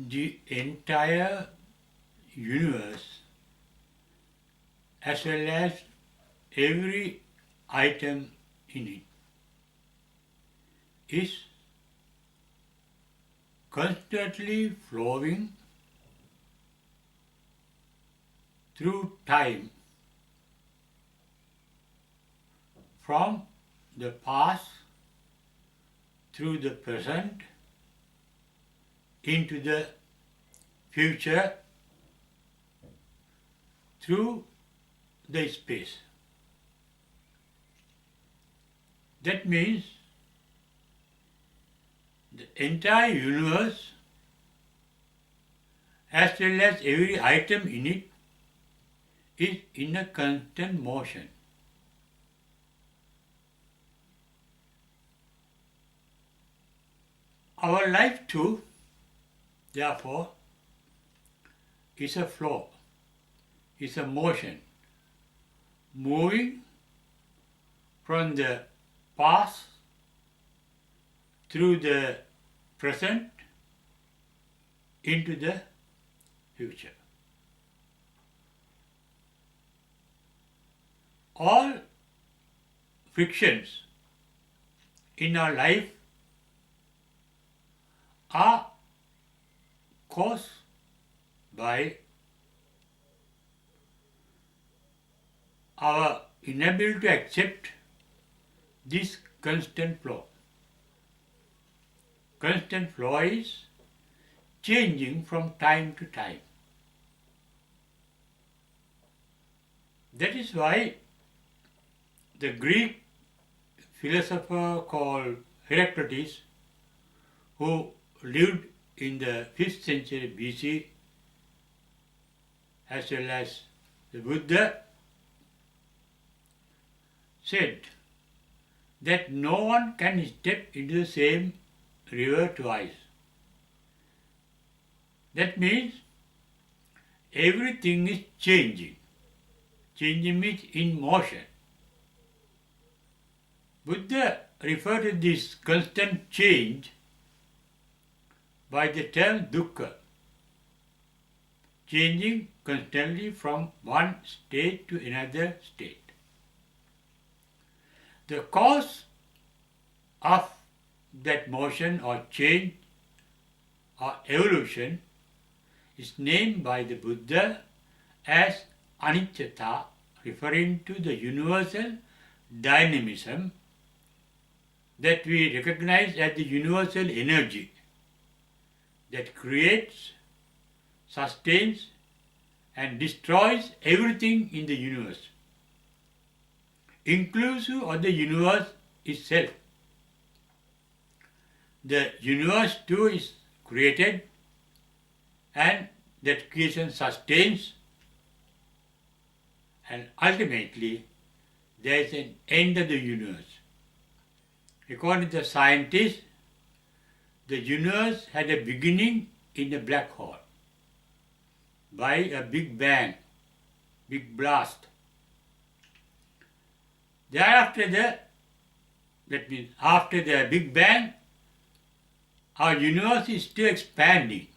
the entire universe as well as every item in it is constantly flowing through time from the past through the present into the future through the space. That means the entire universe as well as every item in it is in a constant motion. Our life too, therefore, is a flow, is a motion, moving from the past through the present into the future. All frictions in our life are caused by our inability to accept this constant flow. Constant flow is changing from time to time. That is why the Greek philosopher called Heraclitus, who lived in the 5th century BC, as well as the Buddha, said that no one can step into the same river twice. That means everything is changing. Changing means in motion. Buddha referred to this constant change by the term dukkha, changing constantly from one state to another state. The cause of that motion or change or evolution is named by the Buddha as anicca, referring to the universal dynamism that we recognize as the universal energy that creates, sustains and destroys everything in the universe, inclusive of the universe itself. The universe too is created, and that creation sustains, and ultimately there is an end of the universe. According to the scientists, the universe had a beginning in a black hole by a big bang, big blast. Thereafter, that means after the big bang, our universe is still expanding,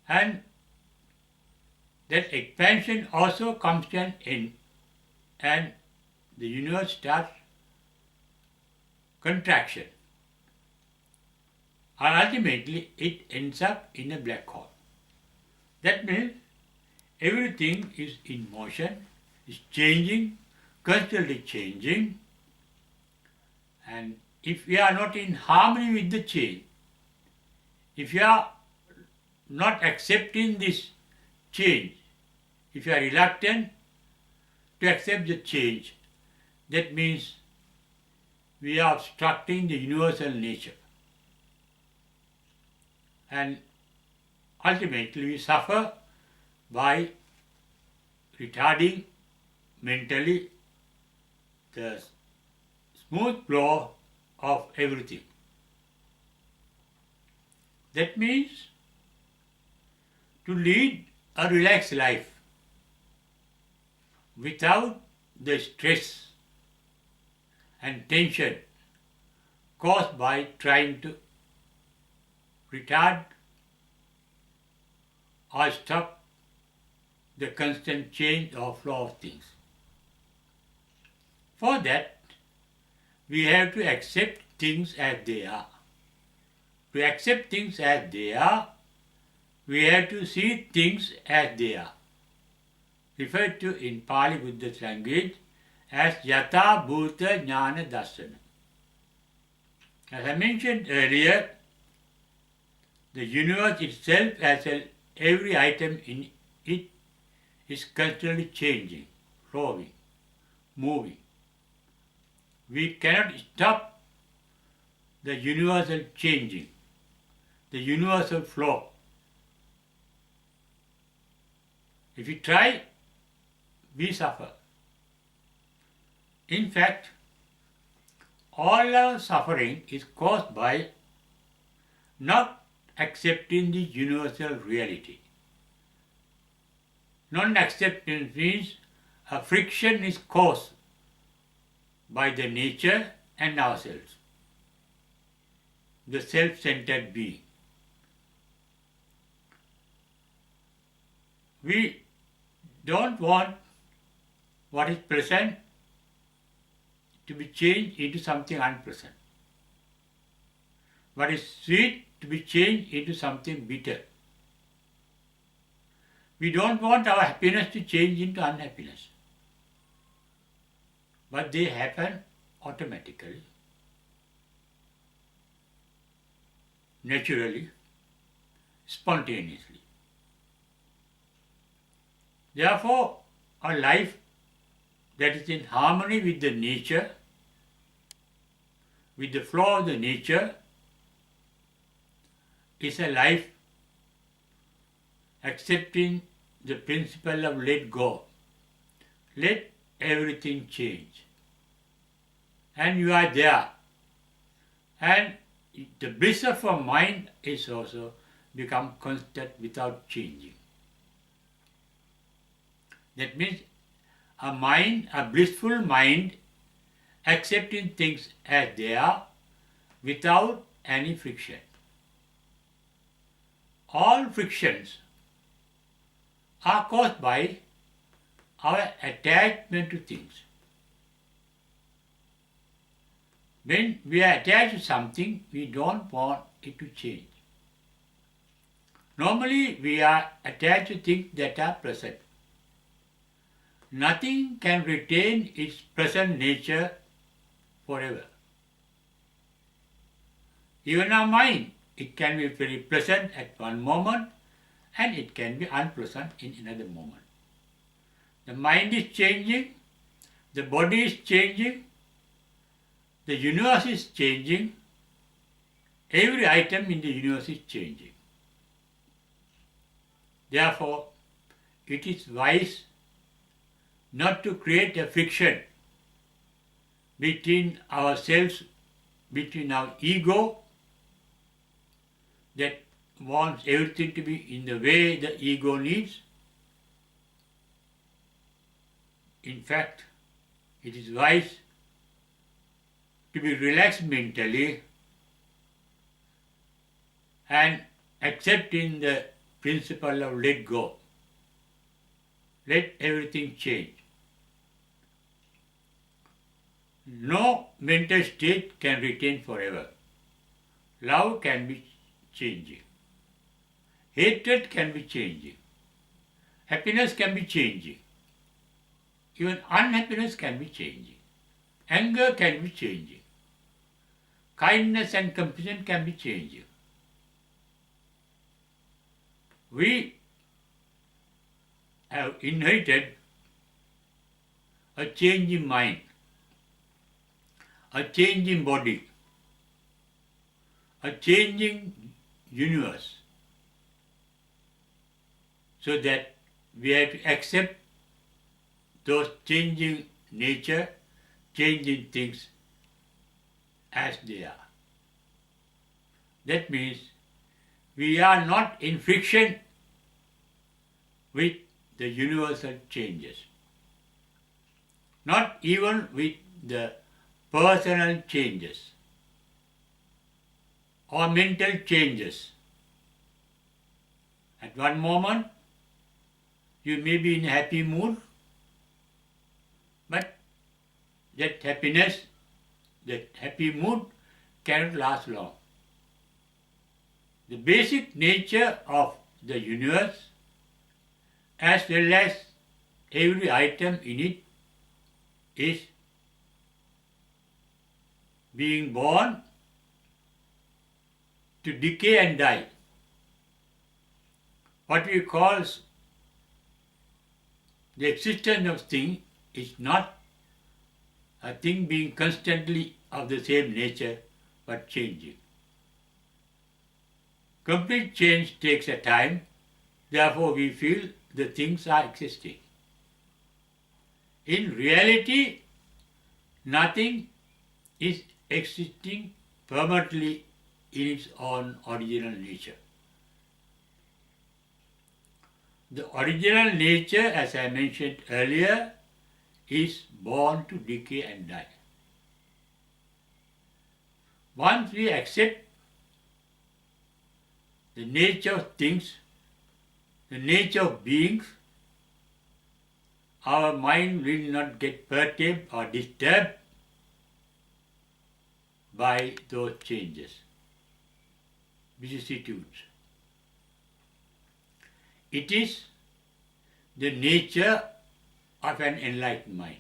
and that expansion also comes to an end, and the universe starts contraction, and ultimately it ends up in a black hole. That means everything is in motion, is changing, constantly changing, and if we are not in harmony with the change, if you are not accepting this change, if you are reluctant to accept the change, that means we are obstructing the universal nature. And ultimately we suffer by retarding mentally the smooth flow of everything. That means to lead a relaxed life without the stress and tension caused by trying to retard or stop the constant change or flow of things. For that, we have to accept things as they are. To accept things as they are, we have to see things as they are. Referred to in Pali Buddhist language as Yatha Bhuta Jnana Darsana. As I mentioned earlier, the universe itself, as every item in it, is constantly changing, flowing, moving. We cannot stop the universal changing, the universal flow. If we try, we suffer. In fact, all our suffering is caused by not accepting the universal reality. Non-acceptance means a friction is caused by the nature and ourselves, the self-centered being. We don't want what is present to be changed into something unpleasant. What is sweet to be changed into something bitter. We don't want our happiness to change into unhappiness. But they happen automatically, naturally, spontaneously. Therefore, a life that is in harmony with the nature, with the flow of the nature, is a life accepting the principle of let go. Let everything change. And you are there. And the bliss of our mind is also become constant without changing. That means a mind, a blissful mind, accepting things as they are without any friction. All frictions are caused by our attachment to things. When we are attached to something, we don't want it to change. Normally, we are attached to things that are present. Nothing can retain its present nature forever. Even our mind, it can be very pleasant at one moment and it can be unpleasant in another moment. The mind is changing, the body is changing, the universe is changing, every item in the universe is changing. Therefore, it is wise not to create a friction between ourselves, between our ego that wants everything to be in the way the ego needs. In fact, it is wise to be relaxed mentally and accepting the principle of let go. Let everything change. No mental state can retain forever. Love can be changing. Hatred can be changing. Happiness can be changing. Even unhappiness can be changing. Anger can be changing. Kindness and compassion can be changing. We have inherited a changing mind, a changing body, a changing universe, so that we have to accept those changing nature, changing things as they are. That means we are not in friction with the universal changes, not even with the personal changes or mental changes. At one moment, you may be in a happy mood, but that happiness, that happy mood cannot last long. The basic nature of the universe, as well as every item in it, is being born, to decay and die. What we call the existence of thing is not a thing being constantly of the same nature, but changing. Complete change takes a time, therefore we feel the things are existing. In reality, nothing is existing permanently in its own original nature. The original nature, as I mentioned earlier, is born to decay and die. Once we accept the nature of things, the nature of beings, our mind will not get perturbed or disturbed by those changes, vicissitudes. It is the nature of an enlightened mind.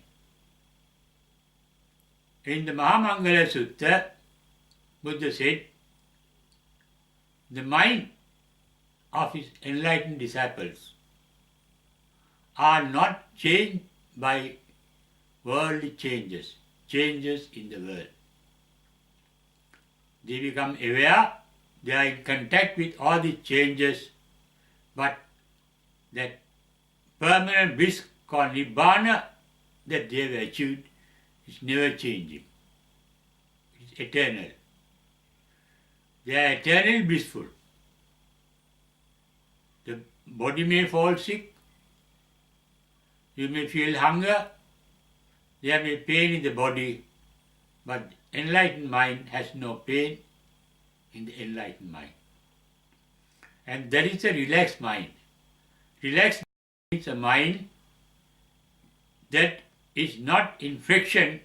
In the Mahamangala Sutta, Buddha said, the mind of his enlightened disciples are not changed by worldly changes, changes in the world. They become aware, they are in contact with all the changes, but that permanent bliss called Nirvana that they have achieved is never changing. It is eternal. They are eternally blissful. The body may fall sick, you may feel hunger, there may be pain in the body, but enlightened mind has no pain in the enlightened mind. And that is a relaxed mind. Relaxed means a mind that is not in friction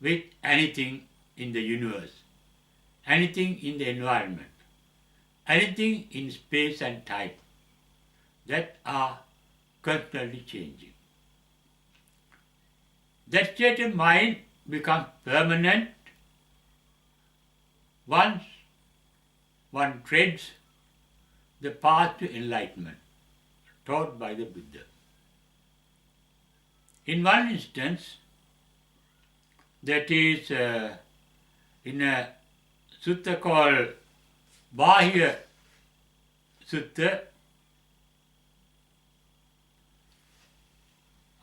with anything in the universe, anything in the environment, anything in space and time that are constantly changing. That state of mind becomes permanent once one treads the path to enlightenment taught by the Buddha. In one instance, that is in a sutta called Bahya Sutta,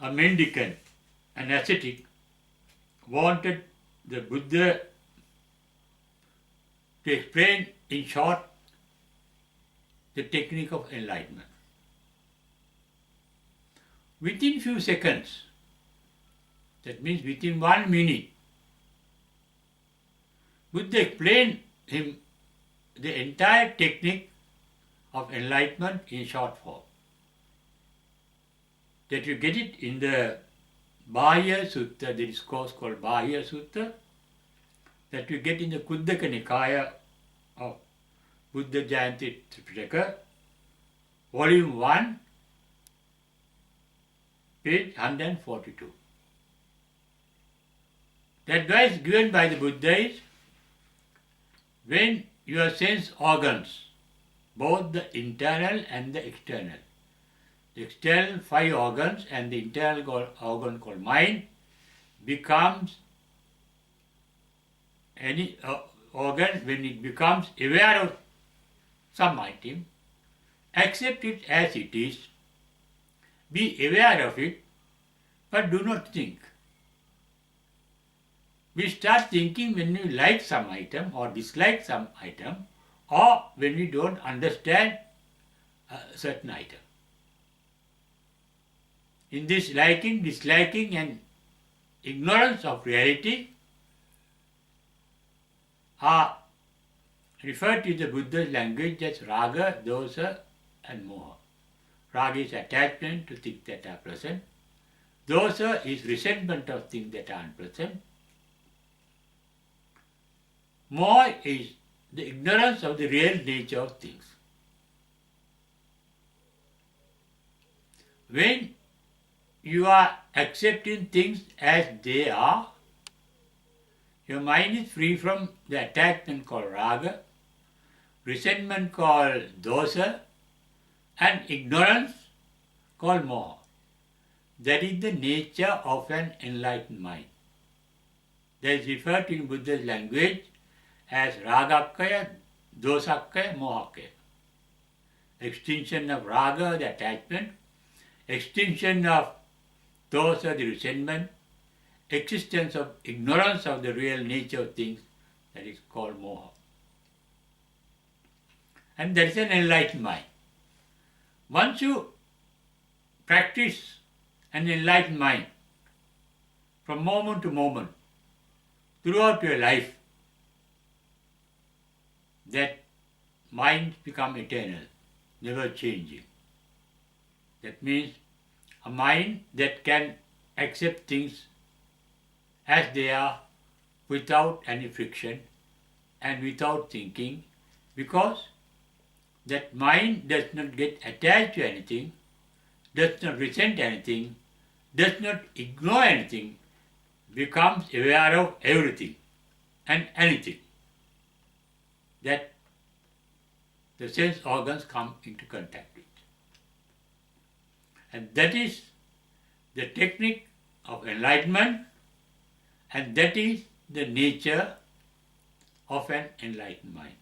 a mendicant, an ascetic, wanted the Buddha to explain in short the technique of enlightenment. Within few seconds, that means within 1 minute, Buddha explained him the entire technique of enlightenment in short form. That you get it in the Bahya Sutta, there is a course called Bahya Sutta, that you get in the Kuddaka Nikaya of Buddha Jayanti Tripitaka, volume 1, page 142. The advice given by the Buddha is, when your sense organs, both the internal and the external, the external 5 organs and the internal organ called mind, becomes any organ, when it becomes aware of some item, accept it as it is, be aware of it, but do not think. We start thinking when we like some item or dislike some item, or when we don't understand a certain item. In this liking, disliking and ignorance of reality are referred to the Buddha's language as raga, dosa and moha. Raga is attachment to things that are present. Dosa is resentment of things that are unpleasant. Moha is the ignorance of the real nature of things. When you are accepting things as they are, your mind is free from the attachment called raga, resentment called dosa, and ignorance called moha. That is the nature of an enlightened mind. That is referred to in Buddha's language as ragakaya, dosakaya, mohakaya. Extinction of raga, the attachment, extinction of dosa, the resentment, existence of ignorance of the real nature of things, that is called moha. And that is an enlightened mind. Once you practice an enlightened mind from moment to moment, throughout your life, that mind become eternal, never changing. That means a mind that can accept things as they are without any friction and without thinking, because that mind does not get attached to anything, does not resent anything, does not ignore anything, becomes aware of everything and anything that the sense organs come into contact with. And that is the technique of enlightenment, and that is the nature of an enlightened mind.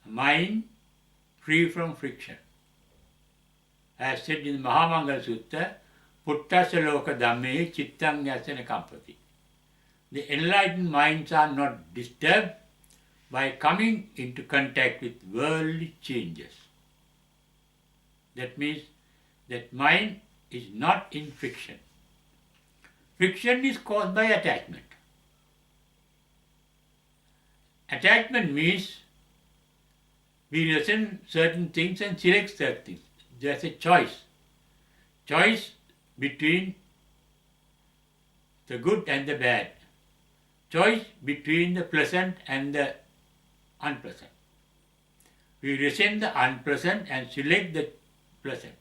A mind free from friction. As said in the Mahamangala Sutta, Puttasya loka dhamme chittang yasana kampati. The enlightened minds are not disturbed by coming into contact with worldly changes. That means that mind is not in friction. Friction is caused by attachment. Attachment means we resent certain things and select certain things. There's a choice. Choice between the good and the bad. Choice between the pleasant and the unpleasant. We resent the unpleasant and select the pleasant.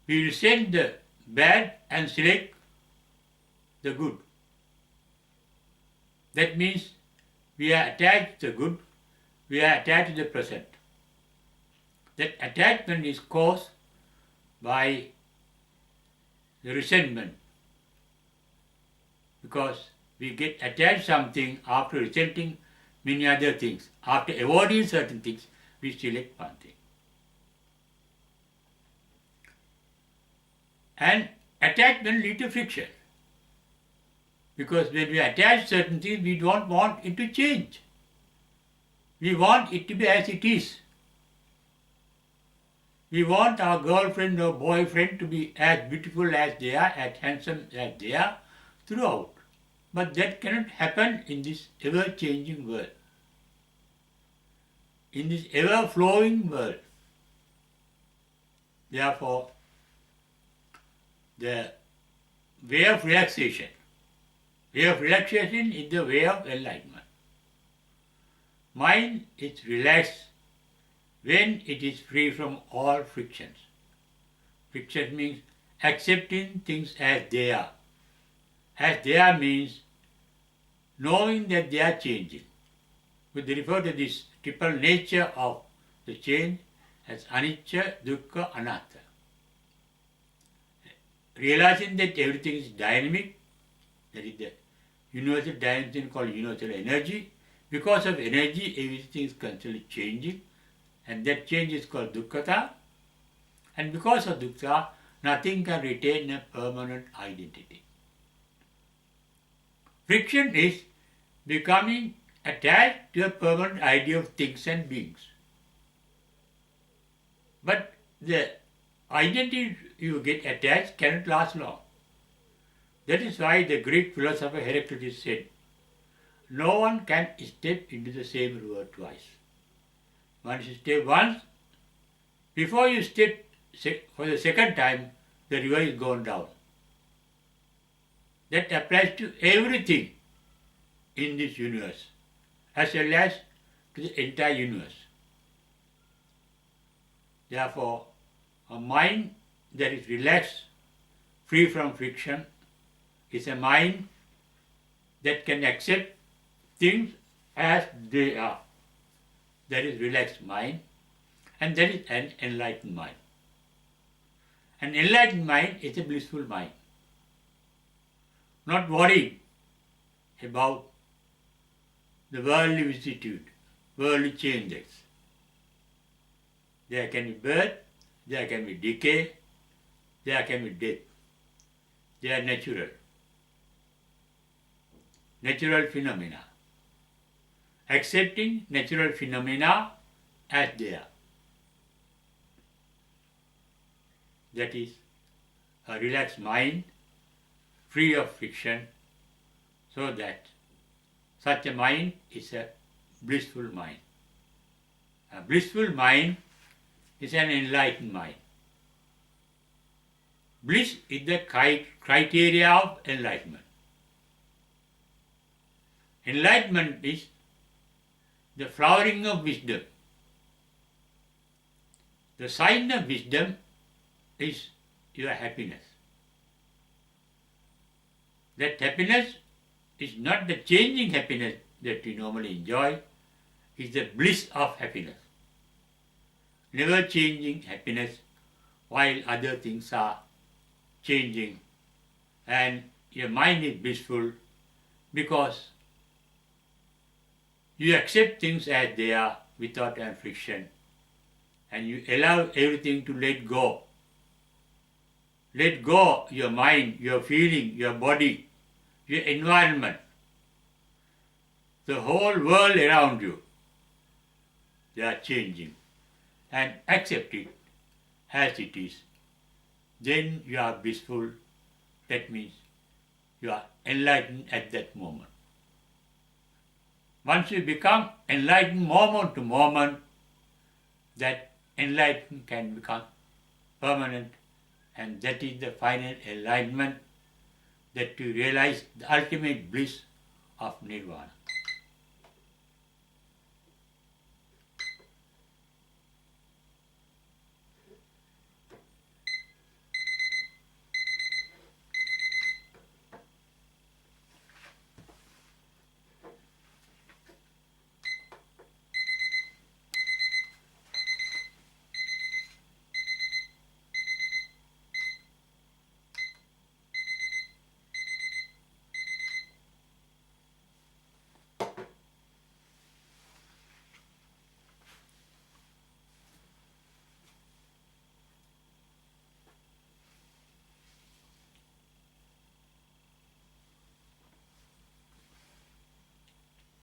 We resent the bad and select the good. That means we are attached to the good, we are attached to the present. That attachment is caused by the resentment, because we get attached to something after resenting many other things. After avoiding certain things, we select one thing. And attachment leads to friction, because when we attach certain things, we don't want it to change. We want it to be as it is. We want our girlfriend or boyfriend to be as beautiful as they are, as handsome as they are throughout. But that cannot happen in this ever-changing world. In this ever-flowing world. Therefore, the way of relaxation. Way of relaxation is the way of enlightenment. Mind is relaxed when it is free from all frictions. Friction means accepting things as they are. As they are means knowing that they are changing. We refer to this triple nature of the change as anicca, dukkha, anatta. Realizing that everything is dynamic, that is the universal dimension called universal energy. Because of energy, everything is constantly changing, and that change is called dukkhata. And because of dukkha, nothing can retain a permanent identity. Friction is becoming attached to a permanent idea of things and beings. But the identity you get attached cannot last long. That is why the Greek philosopher Heraclitus said, no one can step into the same river twice. Once you step once, Before you step for the second time, the river is gone down. That applies to everything in this universe, as well as to the entire universe. Therefore, a mind that is relaxed, free from friction, is a mind that can accept things as they are. That is relaxed mind, and that is an enlightened mind. An enlightened mind is a blissful mind, not worried about the worldly vicissitude, worldly changes. There can be birth, there can be decay, there can be death. They are natural. Natural phenomena. Accepting natural phenomena as they are. That is a relaxed mind, free of friction, so that such a mind is a blissful mind. A blissful mind is an enlightened mind. Bliss is the criteria of enlightenment. Enlightenment is the flowering of wisdom. The sign of wisdom is your happiness. That happiness is not the changing happiness that we normally enjoy, it is the bliss of happiness. Never changing happiness while other things are changing, and your mind is blissful because you accept things as they are without any friction, and you allow everything to let go. Let go your mind, your feeling, your body, your environment, the whole world around you. They are changing, and accept it as it is. Then you are blissful. That means you are enlightened at that moment. Once you become enlightened moment to moment, that enlightenment can become permanent, and that is the final enlightenment, that you realize the ultimate bliss of Nirvana.